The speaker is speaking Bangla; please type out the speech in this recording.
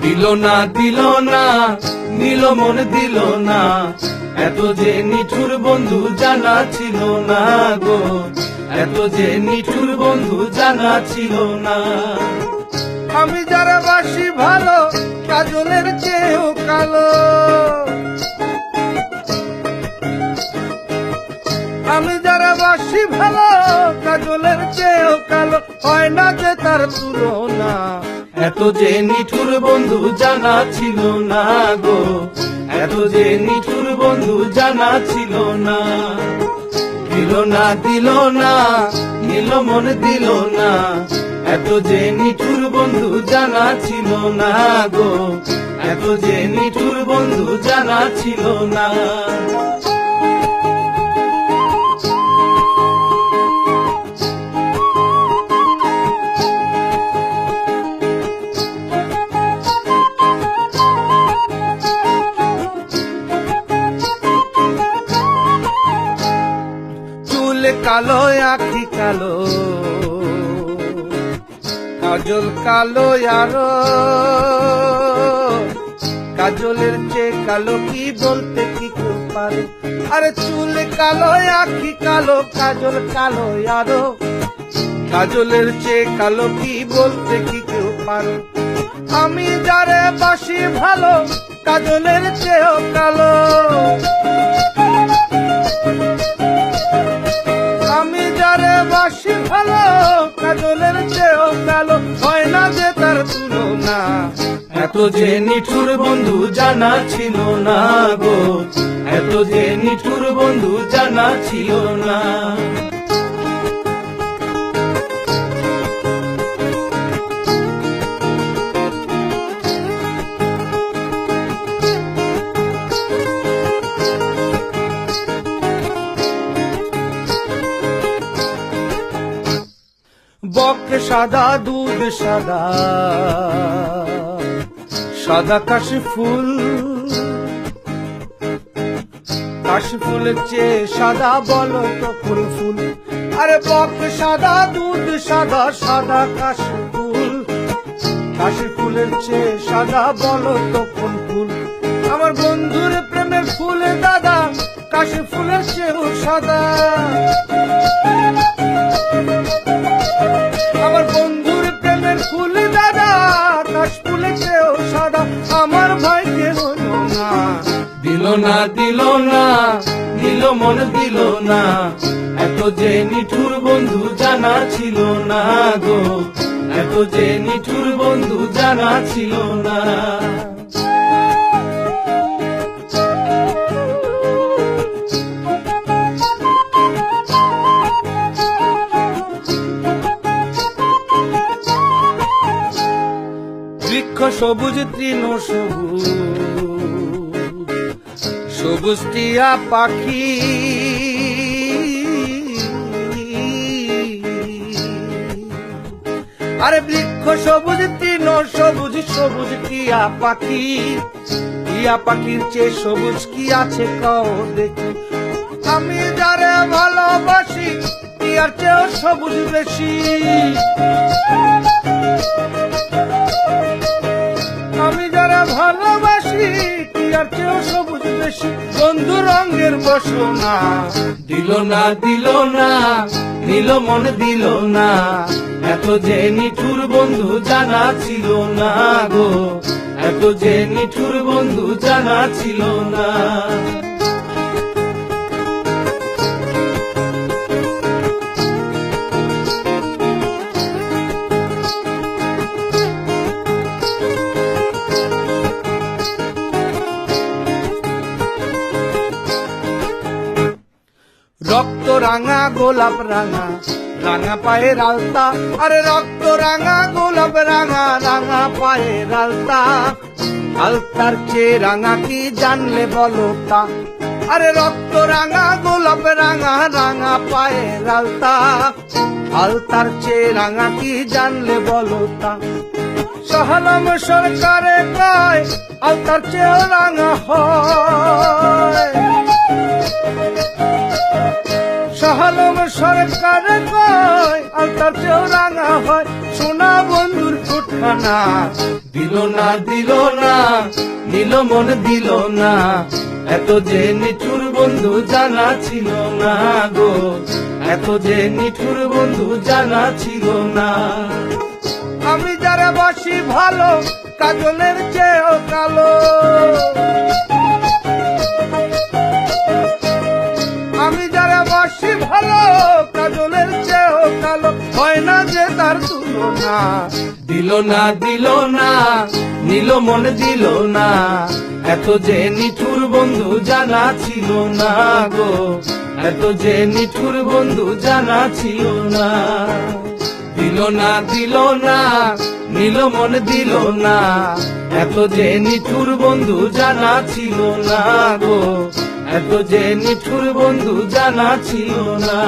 দিল না দিল না, নিল মন দিল না, এত যে নিঠুর বন্ধু জানা ছিল না গো, এত যে নিঠুর বন্ধু জানা ছিল না। আমি যারা বাসি ভালো কাজলের চেয়েও কালো, আমি যারা বাসি ভালো কাজলের চেয়েও কালো, হয় না যে তার তুলনা। এত যে নিঠুর বন্ধু জানা ছিল না গো, এত যে নিঠুর বন্ধু জানা ছিল না। দিল না দিল না, নিল মন দিল না, এত যে নিঠুর বন্ধু জানা ছিল না গো, এত যে নিঠুর বন্ধু জানা ছিল না। কালো আখি কালো, কাজল কালো আরো, কাজলের চেয়ে কালো কি বলতে কি কেউ পারে। আরে চুল কালো আখি কালো, কাজল কালো আরো, কাজলের চেয়ে কালো কি বলতে কি কেউ পারে। আমি যারে বাসি ভালো কাজলের চেয়েও কালো, আমি যারে বাসি ভালো কাজলের চেয়েও কালো, হয় না যে তার তুলনা। এত যে নিঠুর বন্ধু জানা ছিল না গো, এত যে নিঠুর বন্ধু জানা ছিল না। বক সাদা দুধ সাদা, সাদা কাশি ফুল, কাশি ফুলের চেয়ে সাদা বলো তো কোন ফুল। আরে বক সাদা দুধ সাদা, সাদা কাশি ফুল, কাশি ফুলের চেয়ে সাদা বলো তো কোন ফুল। আমার বন্ধুর প্রেমের ফুলে দাদা কাশি ফুলের চেয়েও সাদা, আমার বন্ধুর প্রেমের ফুল দাদা কাশ ফুলের চেয়েও সাদা, আমার ভাইকে হলো না। দিল না দিল না, নিল মন দিল না, এত যে নিঠুর বন্ধু জানা ছিল না গো, এত যে নিঠুর বন্ধু জানা ছিল না। বৃক্ষ সবুজ তৃণ সবুজ, সবুজ টিয়া পাখি, আরে বৃক্ষ সবুজ তৃণ সবুজ, সবুজ টিয়া পাখি, টিয়া পাখির চেয়ে সবুজ কি আছে কও দেখি। আমি যারে ভালোবাসি টিয়ার চেয়েও সবুজ বেশি, আমি যারা ভালোবাসি টিয়ার চেয়েও সবুজ বেশি, বন্ধু রঙের বসনা। দিল না দিল না, নিল মন দিল না, এত যে নিঠুর বন্ধু জানা ছিল না গো, এত যে নিঠুর বন্ধু জানা ছিল না। রক্ত রাঙা গোলাপ রাঙা, রাঙা পায়ের আলতা, আরে রক্ত রাঙা গোলাপ রাঙা, রাঙা পায়ের আলতা, আলতার চেয়ে রাঙা কি জানলে বলো তা। আরে রক্ত রাঙা গোলাপ রাঙা, রাঙা পায়ের আলতা, আলতার চেয়ে রাঙা কি জানলে বলো তা। সহলম সরকারে কয় আলতার চেয়েও রাঙা হয়, সহলম সরকারে কয় আলতার চেয়েও রাঙা হয়। সোনা বন্ধুর ফুটখানা দিল না নিল মন দিল না, এত যে নিঠুর বন্ধু জানা ছিল না গো, এত যে নিঠুর বন্ধু জানা ছিল না। আমি যারা বাসি ভালো কাজলের চেয়েও কালো, আমি যারা বাসি ভালো কাজলের চেয়েও কালো, হয় না যে তার তুলনা। দিল না নিল মন দিল না, এত যে নিঠুর বন্ধু জানা ছিল না গো, এত যে নিঠুর বন্ধু জানা ছিল না। দিল না নিল মন দিল না, এত যে নিঠুর বন্ধু জানা ছিল না গো, এত যে নিঠুর বন্ধু জানা ছিল না।